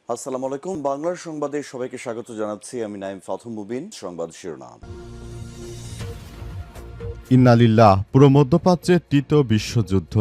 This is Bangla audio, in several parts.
আসসালামু আলাইকুম। বাংলার সংবাদে সবাইকে স্বাগত জানাচ্ছি। আমি নাইম ফাথুম মুবিন। সংবাদ শিরোনাম। ইন্না লিল্লাহ। পুরো মধ্যপ্রাচ্যে তৃতীয় বিশ্বযুদ্ধ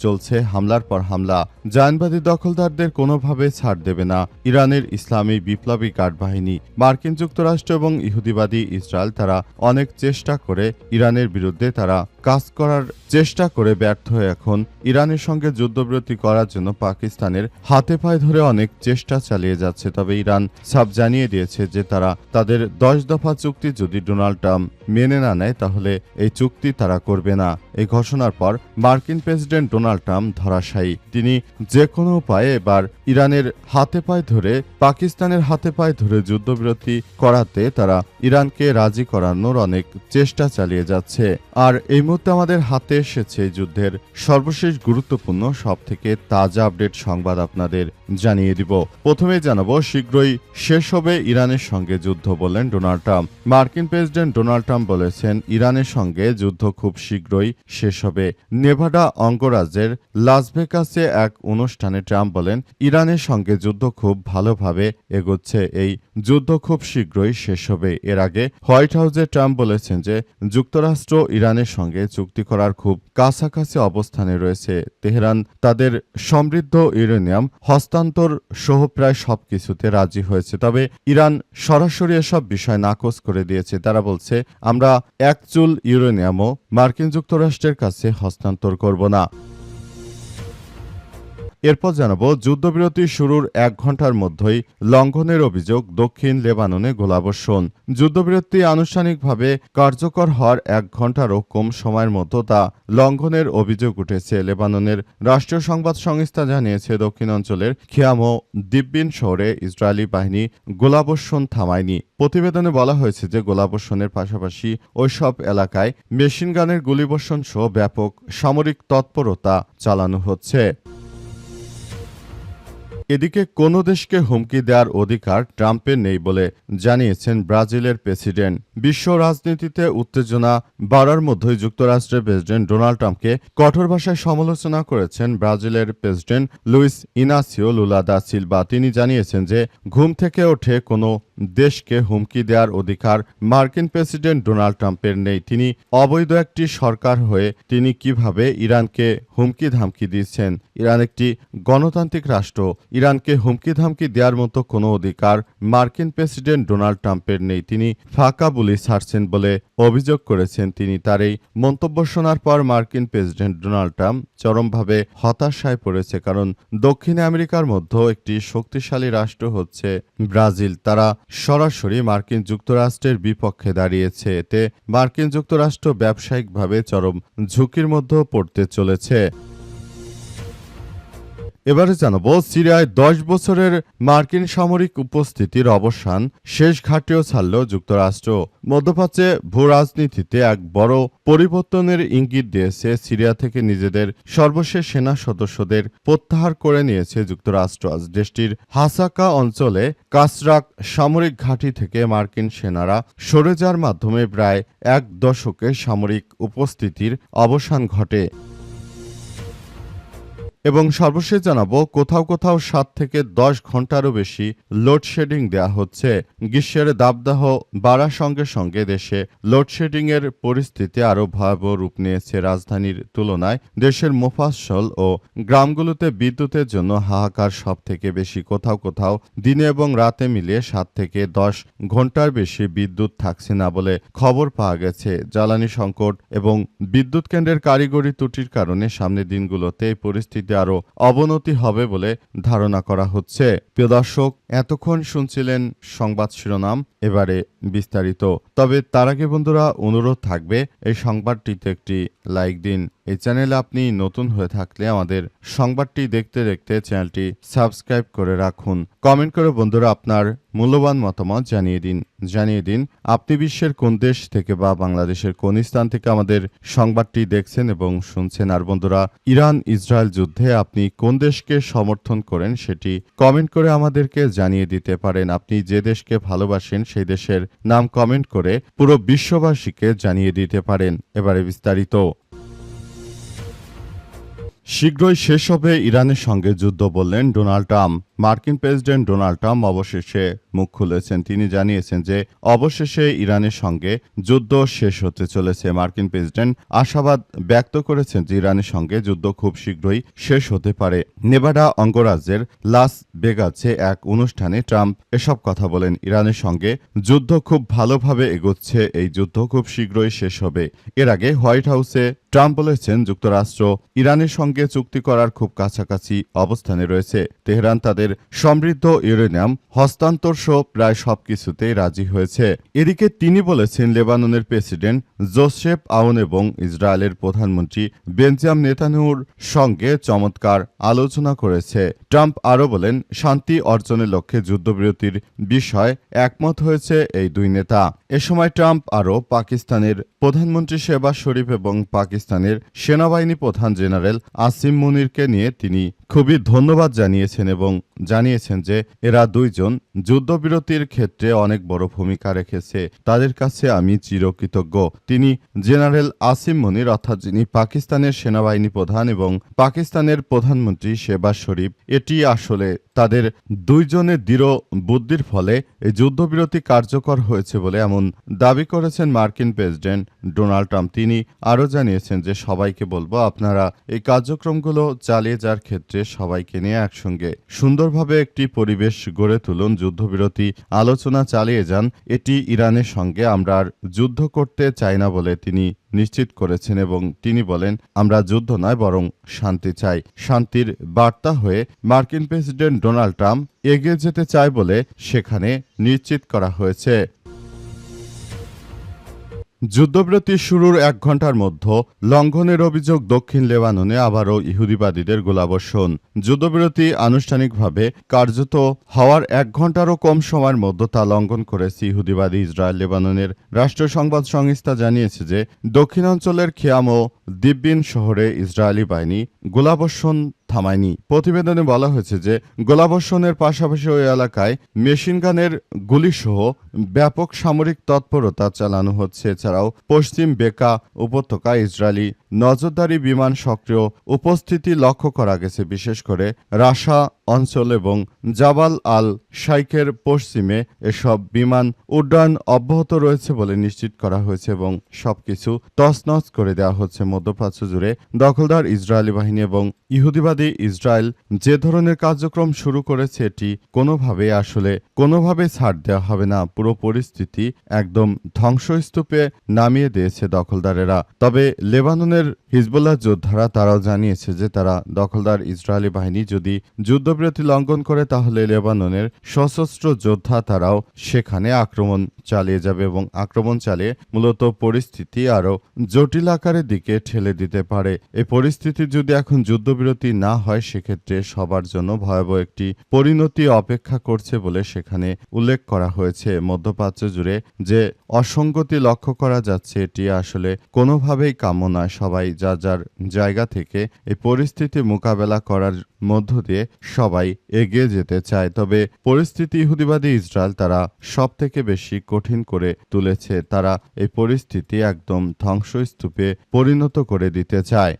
চলছে হামলার পর হামলা। জায়নবাদী দখলদারদের কোনোভাবে ছাড় দেবে না ইরানের ইসলামী বিপ্লবী গার্ড বাহিনী। মার্কিন যুক্তরাষ্ট্র এবং ইহুদিবাদী ইসরায়েল তারা অনেক চেষ্টা করে ইরানের বিরুদ্ধে তারা কাজ করার চেষ্টা করে ব্যর্থ হয়ে এখন ইরানের সঙ্গে যুদ্ধবিরতি করার জন্য পাকিস্তানের হাতে পায়ে ধরে অনেক চেষ্টা চালিয়ে যাচ্ছে। তবে ইরান সাফ জানিয়ে দিয়েছে যে তারা তাদের 10 দফা চুক্তি যদি ডোনাল্ড ট্রাম্প মেনে না নেয় তাহলে এই চুক্তি তারা করবে না। এই ঘোষণার পর মার্কিন প্রেসিডেন্ট ডোনাল্ড ট্রাম্প ধরাশায়ী। তিনি যে কোনো উপায়ে এবার ইরানের হাতে পায়ে ধরে পাকিস্তানের হাতে পায়ে ধরে যুদ্ধবিরতি করাতে তারা ইরানকে রাজি করানোর অনেক চেষ্টা চালিয়ে যাচ্ছে। আর এই মুহূর্তে আমাদের হাতে এসেছে যুদ্ধের সর্বশেষ গুরুত্বপূর্ণ সবথেকে তাজা আপডেট সংবাদ আপনাদের জানিয়ে দিব। প্রথমে জানাবো, শীঘ্রই শেষ হবে ইরানের সঙ্গে যুদ্ধ, বললেন ডোনাল্ড ট্রাম্প। মার্কিন প্রেসিডেন্ট ডোনাল্ড ট্রাম্প বলেছেন ইরানের সঙ্গে যুদ্ধ খুব শীঘ্রই শেষ হবে। নেভাডা অঙ্গরাজ্যের লাস ভেগাসে এক অনুষ্ঠানে ট্রাম্প বলেন ইরানের সঙ্গে যুদ্ধ খুব ভালোভাবে এগোচ্ছে, এই যুদ্ধ খুব শীঘ্রই শেষ হবে। এর আগে হোয়াইট হাউসে ট্রাম্প বলেছেন যে যুক্তরাষ্ট্র ইরানের সঙ্গে চুক্তি করার খুব কাছাকাছি অবস্থানে রয়েছে। তেহরান তাদের সমৃদ্ধ ইউরেনিয়াম হস্তান্তর সহ প্রায় সবকিছুতে রাজি হয়েছে। তবে ইরান সরাসরি এসব বিষয় নাকচ করে দিয়েছে। তারা বলছে আমরা এক চুল ইউরেনিয়ামও মার্কিন যুক্তরাষ্ট্রের কাছে হস্তান্তর করব না। এরপর জানাবো, যুদ্ধবিরতি শুরুর 1 ঘণ্টার মধ্যেই লঙ্ঘনের অভিযোগ দক্ষিণ লেবাননে গোলাবর্ষণ। যুদ্ধবিরতি আনুষ্ঠানিকভাবে কার্যকর হওয়ার 1 ঘণ্টারও কম সময়ের মধ্যে তা লঙ্ঘনের অভিযোগ উঠেছে। লেবাননের রাষ্ট্রীয় সংবাদ সংস্থা জানিয়েছে দক্ষিণ অঞ্চলের খিয়াম ও দিব্বিন শহরে ইসরায়েলি বাহিনী গোলাবর্ষণ থামায়নি। প্রতিবেদনে বলা হয়েছে যে গোলাবর্ষণের পাশাপাশি ওইসব এলাকায় মেশিনগানের গুলিবর্ষণ সহ ব্যাপক সামরিক তৎপরতা চালানো হচ্ছে। এদিকে কোনো দেশকে হুমকি দেওয়ার অধিকার ট্রাম্পের নেই বলে জানিয়েছেন ব্রাজিলের প্রেসিডেন্ট। বিশ্ব রাজনীতিতে উত্তেজনা বাড়ার মধ্যেই যুক্তরাষ্ট্রের প্রেসিডেন্ট ডোনাল্ড ট্রাম্পকে কঠোর ভাষায় সমালোচনা করেছেন ব্রাজিলের president Luiz Inacio Lula da Silva. তিনি জানিয়েছেন যে ঘুম থেকে ওঠে কোনো দেশকে হুমকি দেওয়ার অধিকার মার্কিন প্রেসিডেন্ট ডোনাল্ড ট্রাম্পের নেই। তিনি অবৈধ একটি সরকার হয়ে তিনি কিভাবে ইরানকে হুমকি ধামকি দিচ্ছেন? ইরান একটি গণতান্ত্রিক রাষ্ট্র। ইরানকে হুমকি ধামকি দেওয়ার মতো কোনো অধিকার মার্কিন প্রেসিডেন্ট ডোনাল্ড ট্রাম্পের নেই। তিনি ফাঁকা বুলি ছাড়ছেন বলে অভিযোগ করেছেন তিনি। তার এই মন্তব্য শোনার পর মার্কিন প্রেসিডেন্ট ডোনাল্ড ট্রাম্প চরমভাবে হতাশায় পড়েছে। কারণ দক্ষিণ আমেরিকার মধ্যে একটি শক্তিশালী রাষ্ট্র হচ্ছে ব্রাজিল। তারা সরাসরি মার্কিন যুক্তরাষ্ট্রের বিপক্ষে দাঁড়িয়েছে। এতে মার্কিন যুক্তরাষ্ট্র ব্যবসায়িকভাবে চরম ঝুঁকির মধ্যে পড়তে চলেছে। এবারে জানাবো, সিরিয়ায় 10 বছরের মার্কিন সামরিক উপস্থিতির অবসান, শেষ ঘাটেও ছাড়ল যুক্তরাষ্ট্র। মধ্যপ্রাচ্যে ভূ রাজনীতিতে এক বড় পরিবর্তনের ইঙ্গিত দিয়েছে সিরিয়া থেকে নিজেদের সর্বশেষ সেনা সদস্যদের প্রত্যাহার করে নিয়েছে যুক্তরাষ্ট্র। আজ দেশটির হাসাকা অঞ্চলে কাসরাক সামরিক ঘাঁটি থেকে মার্কিন সেনারা সরে যাওয়ার মাধ্যমে প্রায় 1 দশকের সামরিক উপস্থিতির অবসান ঘটে। এবং সর্বশেষ জানাবো, কোথাও কোথাও 7 থেকে 10 ঘন্টারও বেশি লোডশেডিং দেওয়া হচ্ছে। গ্রীষ্মের দাবদাহ বাড়ার সঙ্গে সঙ্গে দেশে লোডশেডিং এর পরিস্থিতি আরও ভয়াবহ রূপ নিয়েছে। রাজধানীর তুলনায় দেশের মোফাসল ও গ্রামগুলোতে বিদ্যুতের জন্য হাহাকার। সব থেকে বেশি কোথাও কোথাও দিনে এবং রাতে মিলিয়ে 7 থেকে 10 ঘন্টার বেশি বিদ্যুৎ থাকছে না বলে খবর পাওয়া গেছে। জ্বালানি সংকট এবং বিদ্যুৎ কেন্দ্রের কারিগরি ত্রুটির কারণে সামনের দিনগুলোতে এই পরিস্থিতি আরও অবনতি হবে বলে ধারণা করা হচ্ছে। প্রিয় দর্শক, এতক্ষণ শুনছিলেন সংবাদ শিরোনাম, এবারে বিস্তারিত। তবে তার আগে বন্ধুরা অনুরোধ থাকবে এই সংবাদটিতে একটি লাইক দিন। এই চ্যানেলে আপনি নতুন হয়ে থাকলে আমাদের সংবাদটি দেখতে দেখতে চ্যানেলটি সাবস্ক্রাইব করে রাখুন। কমেন্ট করে বন্ধুরা আপনার মূল্যবান মতামত জানিয়ে দিন আপনি বিশ্বের কোন দেশ থেকে বা বাংলাদেশের কোন স্থান থেকে আমাদের সংবাদটি দেখছেন এবং শুনছেন। আর বন্ধুরা, ইরান ইসরায়েল যুদ্ধে আপনি কোন দেশকে সমর্থন করেন সেটি কমেন্ট করে আমাদেরকে জানিয়ে দিতে পারেন। আপনি যে দেশকে ভালোবাসেন সেই দেশের নাম কমেন্ট করে পুরো বিশ্ববাসীকে জানিয়ে দিতে পারেন। এবারে বিস্তারিত। শীঘ্রই শেষ হবে ইরানের সঙ্গে যুদ্ধ বললেন ডোনাল্ড ট্রাম্প। মার্কিন প্রেসিডেন্ট ডোনাল্ড ট্রাম্প অবশেষে মুখ খুলেছেন। তিনি জানিয়েছেন যে অবশেষে ইরানের সঙ্গে যুদ্ধ শেষ হতে চলেছে। মার্কিন প্রেসিডেন্ট আশাবাদ ব্যক্ত করেছেন যে ইরানের সঙ্গে যুদ্ধ খুব শীঘ্রই শেষ হতে পারে। নেভাডা অঙ্গরাজ্যের লাস ভেগাসে এক অনুষ্ঠানে ট্রাম্প এসব কথা বলেন। ইরানের সঙ্গে যুদ্ধ খুব ভালোভাবে এগোচ্ছে, এই যুদ্ধ খুব শীঘ্রই শেষ হবে। এর আগে হোয়াইট হাউসে ট্রাম্প বলেছেন যুক্তরাষ্ট্র ইরানের সঙ্গে চুক্তি করার খুব কাছাকাছি অবস্থানে রয়েছে। তেহরান তাদের সমৃদ্ধ ইউরেনিয়াম হস্তান্তর সহ প্রায় সবকিছুতেই রাজি হয়েছে। এদিকে তিনি বলেছেন লেবাননের প্রেসিডেন্ট জোসেফ আউন এবং ইসরায়েলের প্রধানমন্ত্রী বেঞ্জামিন নেতানিয়াহুর সঙ্গে চমৎকার আলোচনা করেছে। ট্রাম্প আরও বলেন শান্তি অর্জনের লক্ষ্যে যুদ্ধবিরতির বিষয়ে একমত হয়েছে এই দুই নেতা। এ সময় ট্রাম্প আরও পাকিস্তানের প্রধানমন্ত্রী শেহবাজ শরীফ এবং পাকিস্তানের সেনাবাহিনী প্রধান জেনারেল আসিম মুনিরকে নিয়ে তিনি খুবই ধন্যবাদ জানিয়েছেন এবং জানিয়েছেন যে এরা দুইজন যুদ্ধবিরতির ক্ষেত্রে অনেক বড় ভূমিকা রেখেছে, তাদের কাছে আমি চিরকৃতজ্ঞ। তিনি জেনারেল আসিম মুনির অর্থাৎ যিনি পাকিস্তানের সেনাবাহিনী প্রধান এবং পাকিস্তানের প্রধানমন্ত্রী শেহবাজ শরীফ, এটি আসলে তাদের দুইজনের দৃঢ় বুদ্ধির ফলে এই যুদ্ধবিরতি কার্যকর হয়েছে বলে এমন দাবি করেছেন মার্কিন প্রেসিডেন্ট ডোনাল্ড ট্রাম্প। তিনি আরও জানিয়েছেন যে সবাইকে বলবো আপনারা এই কার্যক্রমগুলো চালিয়ে যাওয়ার ক্ষেত্রে সবাইকে নিয়ে একসঙ্গে সুন্দরভাবে একটি পরিবেশ গড়ে তুলুন, যুদ্ধবিরতি আলোচনা চালিয়ে যান। এটি ইরানের সঙ্গে আমরা আর যুদ্ধ করতে চাই না বলে তিনি নিশ্চিত করেছেন এবং তিনি বলেন আমরা যুদ্ধ নয় বরং শান্তি চাই। শান্তির বার্তা হয়ে মার্কিন প্রেসিডেন্ট ডোনাল্ড ট্রাম্প এগিয়ে যেতে চায় বলে সেখানে নিশ্চিত করা হয়েছে। যুদ্ধবিরতি শুরুর 1 ঘণ্টার মধ্যে লঙ্ঘনের অভিযোগ দক্ষিণ লেবাননে আবারও ইহুদিবাদীদের গোলাবর্ষণ। যুদ্ধবিরতি আনুষ্ঠানিকভাবে কার্যত হওয়ার 1 ঘণ্টারও কম সময়ের মধ্যে তা লঙ্ঘন করেছে ইহুদিবাদী ইসরায়েল। লেবাননের রাষ্ট্রীয় সংবাদ সংস্থা জানিয়েছে যে দক্ষিণাঞ্চলের খিয়াম ও দিব্বিন শহরে ইসরায়েলি বাহিনী গোলাবর্ষণ থামায়নি। প্রতিবেদনে বলা হয়েছে যে গোলাবর্ষণের পাশাপাশি ওই এলাকায় মেশিনগানের গুলিসহ ব্যাপক সামরিক তৎপরতা চালানো হচ্ছে। এছাড়াও পশ্চিম বেকা উপত্যকায় ইসরায়েলি নজরদারি বিমান সক্রিয় উপস্থিতি লক্ষ্য করা গেছে, বিশেষ করে রাশা অঞ্চল এবং জাবাল আল শাইখের পশ্চিমে এসব বিমান উড্ডয়ন অব্যাহত রয়েছে বলে নিশ্চিত করা হয়েছে এবং সবকিছু তছনছ করে দেওয়া হচ্ছে। মধ্যপ্রাচ্য জুড়ে দখলদার ইসরায়েলি বাহিনী এবং ইহুদিবাদী ইসরায়েল যে ধরনের কার্যক্রম শুরু করেছে এটি কোনোভাবে ছাড় দেওয়া হবে না। পুরো পরিস্থিতি একদম ধ্বংসস্তূপে নামিয়ে দিয়েছে দখলদারেরা। তবে লেবাননের হিজবুল্লাহ যোদ্ধারা তারাও জানিয়েছে যে তারা দখলদার ইসরায়েলি বাহিনী যদি যুদ্ধবিরতি লঙ্ঘন করে তাহলে লেবাননের সশস্ত্র যোদ্ধা তারাও সেখানে আক্রমণ চালিয়ে যাবে এবং আক্রমণ চালিয়ে মূলত পরিস্থিতি আরও জটিল আকারের দিকে ঠেলে দিতে পারে। এই পরিস্থিতি যদি এখন যুদ্ধবিরতি না হয় সেক্ষেত্রে সবার জন্য ভয়াবহ একটি পরিণতি অপেক্ষা করছে বলে সেখানে উল্লেখ করা হয়েছে। মধ্যপ্রাচ্য জুড়ে যে অসঙ্গতি লক্ষ্য করা যাচ্ছে এটি আসলে কোনোভাবেই কাম্য নয়। সবাই যার যার জায়গা থেকে এই পরিস্থিতি মোকাবেলা করার মধ্য দিয়ে সবাই এগিয়ে যেতে চায়। তবে পরিস্থিতি ইহুদিবাদী ইসরায়েল তারা সবথেকে বেশি কঠিন করে তুলেছে। তারা এই পরিস্থিতি একদম ধ্বংসস্তূপে পরিণত করে দিতে চায়।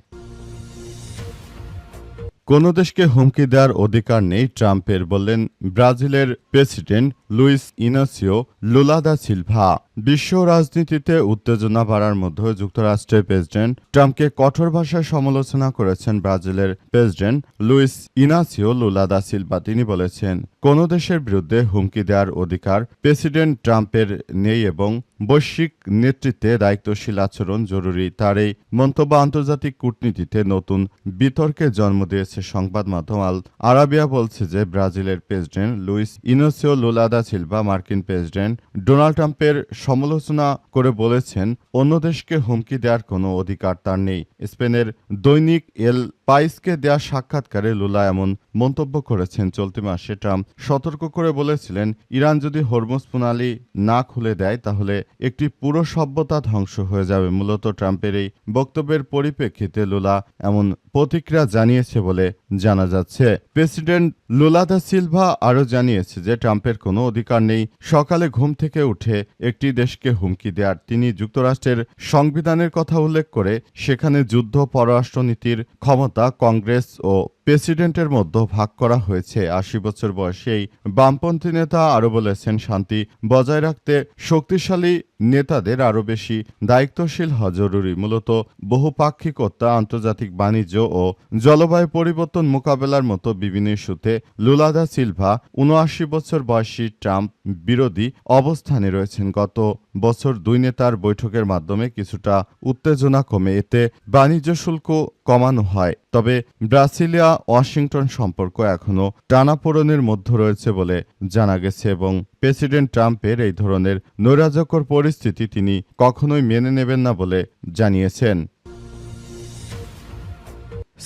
কোনো দেশকে হুমকি দেওয়ার অধিকার নেই ট্রাম্পের, বললেন ব্রাজিলের president Luiz Inacio Lula da Silva. বিশ্ব রাজনীতিতে উত্তেজনা বাড়ার মধ্যে যুক্তরাষ্ট্রের প্রেসিডেন্ট ট্রাম্পকে কঠোর ভাষায় সমালোচনা করেছেন ব্রাজিলের president Luiz Inacio Lula da Silva. তিনি বলেছেন কোনো দেশের বিরুদ্ধে হুমকি দেওয়ার অধিকার প্রেসিডেন্ট ট্রাম্পের নেই এবং বৈশ্বিক নেতৃত্বে দায়িত্বশীল আচরণ জরুরি। তার এই মন্তব্য আন্তর্জাতিক কূটনীতিতে নতুন বিতর্কে জন্ম দিয়েছে। সংবাদ মাধ্যম আল আরাবিয়া বলছে যে ব্রাজিলের president Luiz Inacio Lula da Silva মার্কিন প্রেসিডেন্ট ডোনাল্ড ট্রাম্পের সমালোচনা করে বলেছেন অন্য দেশকে হুমকি দেওয়ার কোনো অধিকার তার নেই। স্পেনের দৈনিক এল পাইসকে দেয়া সাক্ষাৎকারে লুলা এমন মন্তব্য করেছেন। চলতি মাসে ট্রাম্প সতর্ক করে বলেছিলেন ইরান যদি হরমুজ প্রণালী না খুলে দেয় তাহলে একটি পুরো সভ্যতা ধ্বংস হয়ে যাবে। মূলত ট্রাম্পের এই বক্তব্যের পরিপ্রেক্ষিতে লুলা এমন প্রতিক্রিয়া জানিয়েছে বলে জানা যাচ্ছে। প্রেসিডেন্ট লুলা দা সিলভা আরও জানিয়েছে যে ট্রাম্পের কোনো অধিকার নেই সকালে ঘুম থেকে উঠে একটি দেশকে হুমকি দেওয়ার। তিনি যুক্তরাষ্ট্রের সংবিধানের কথা উল্লেখ করে সেখানে যুদ্ধ পররাষ্ট্রনীতির ক্ষমতা ক্ষমতা কংগ্রেস ও প্রেসিডেন্টের মধ্যে ভাগ করা হয়েছে। ৮০ বছর বয়সী এই বামপন্থী নেতা আরও বলেছেন, শান্তি বজায় রাখতে শক্তিশালী নেতাদের আরও বেশি দায়িত্বশীল হওয়া জরুরি। মূলত বহুপাক্ষিকতা, আন্তর্জাতিক বাণিজ্য ও জলবায়ু পরিবর্তন মোকাবেলার মতো বিভিন্ন ইস্যুতে লুলা দা সিলভা ৭৯ বছর বয়সী ট্রাম্প বিরোধী অবস্থানে রয়েছেন। গত বছর দুই নেতার বৈঠকের মাধ্যমে কিছুটা উত্তেজনা কমে এতে বাণিজ্য শুল্ক কমানো হয়। তবে ব্রাসিলিয়া ওয়াশিংটন সম্পর্ক এখনও টানাপোড়েনের মধ্যে রয়েছে বলে জানা গেছে এবং প্রেসিডেন্ট ট্রাম্পের এই ধরনের নৈরাজ্যকর পরিস্থিতি তিনি কখনোই মেনে নেবেন না বলে জানিয়েছেন।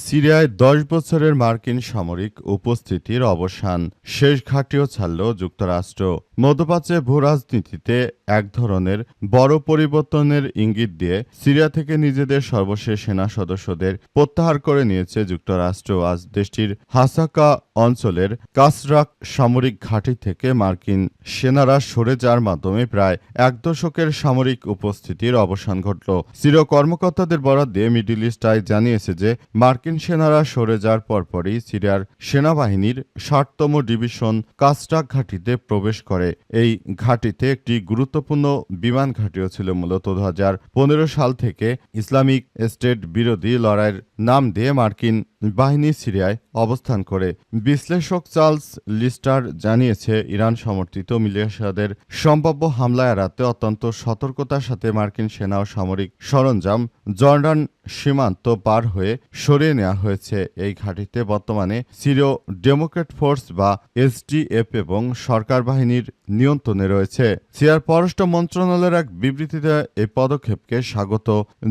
সিরিয়ায় ১০ বছরের মার্কিন সামরিক উপস্থিতির অবসান, শেষ ঘাঁটিও ছাড়ল যুক্তরাষ্ট্র। মধ্যপ্রাচ্যে ভূরাজনীতিতে এক ধরনের বড় পরিবর্তনের ইঙ্গিত দিয়ে সিরিয়া থেকে নিজেদের সর্বশেষ সেনা সদস্যদের প্রত্যাহার করে নিয়েছে যুক্তরাষ্ট্র। আজ দেশটির হাসাকা অঞ্চলের কাসরাক সামরিক ঘাঁটি থেকে মার্কিন সেনারা সরে যাওয়ার মাধ্যমে প্রায় এক দশকের সামরিক উপস্থিতির অবসান ঘটল। সিরীয় কর্মকর্তাদের বরাত দিয়ে মিডল ইস্ট আই জানিয়েছে যে মার্কিন সেনারা সরে যাওয়ার পরপরই সিরিয়ার সেনাবাহিনীর ৬০তম ডিভিশন কাসরাক ঘাঁটিতে প্রবেশ করে। এই ঘাঁটিতে একটি গুরুত্বপূর্ণ বিমান ঘাঁটিও ছিল। মূলত ২০১৫ সাল থেকে ইসলামিক স্টেট বিরোধী লড়াইয়ের নাম দিয়ে মার্কিন বাহিনী সিরিয়ায় অবস্থান করে। বিশ্লেষক চার্লস লিস্টার জানিয়েছে, ইরান সমর্থিত মিলিশিয়াদের সম্ভাব্য হামলা এড়াতে অত্যন্ত সতর্কতার সাথে মার্কিন সেনা ও সামরিক সরঞ্জাম জর্ডান সীমান্ত পার হয়ে সরিয়ে নেওয়া হয়েছে। এই ঘাঁটিতে বর্তমানে সিরীয় ডেমোক্র্যাট ফোর্স বা এসডিএফ এবং সরকার বাহিনীর নিয়ন্ত্রণে রয়েছে। সিরিয়ার পররাষ্ট্র মন্ত্রণালয়ের এক বিবৃতিতে এই পদক্ষেপকে স্বাগত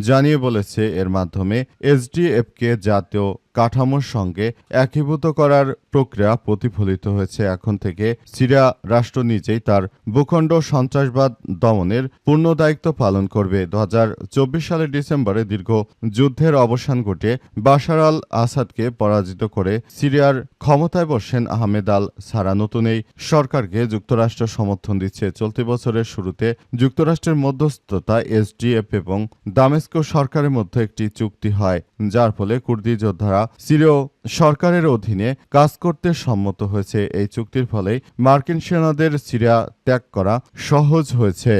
জানিয়ে বলেছে, এর মাধ্যমে এসডিএফকে জাতীয় কাঠামোর সঙ্গে একীভূত করার প্রক্রিয়া প্রতিফলিত হয়েছে। এখন থেকে সিরিয়া রাষ্ট্র নিজেই তার ভূখণ্ড সন্ত্রাসবাদ দমনের পূর্ণ দায়িত্ব পালন করবে। ২০২৪ সালের ডিসেম্বরে দীর্ঘ যুদ্ধের অবসান ঘটিয়ে বাশার আল আসাদকে পরাজিত করে সিরিয়ার ক্ষমতায় বসেন আহমেদ আল সারা নতুন এই সরকারকে যুক্তরাষ্ট্র সমর্থন দিচ্ছে। চলতি বছরের শুরুতে যুক্তরাষ্ট্রের মধ্যস্থতা এসডিএফ এবং দামেস্ক সরকারের মধ্যে একটি চুক্তি হয়, যার ফলে কুর্দি যোদ্ধারা সিরীয় সরকারের অধীনে কাজ করতে সম্মত হয়েছে। এই চুক্তির ফলে মার্কিন সেনাদের সিরিয়া ত্যাগ করা সহজ হয়েছে।